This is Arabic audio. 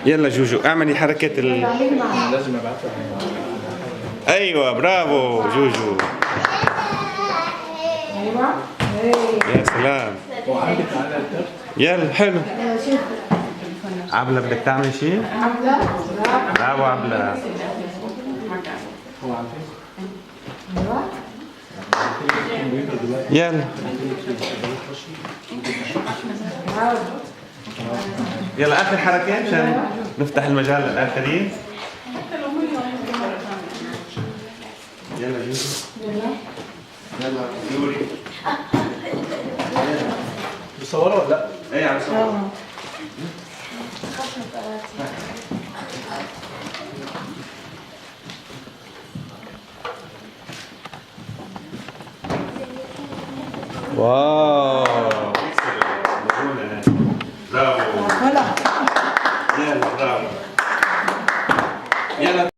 يلا جوجو اعملي حركة لازم ابعتها. ايوه برافو جوجو. ايوه. يا سلام. وعندك على الكرت. يلا حلو. شوف عبلة بدك تعمل شيء؟ عبلة. برافو عبلة. هو على الفيس. ايوه. يلا يلا اخر حركة عشان نفتح المجال للاخرين. يلا جوجو. يلا نوري. بصورها ولا لا؟ ايه على صوت. واو برافو. ولا يلا برافو. يلا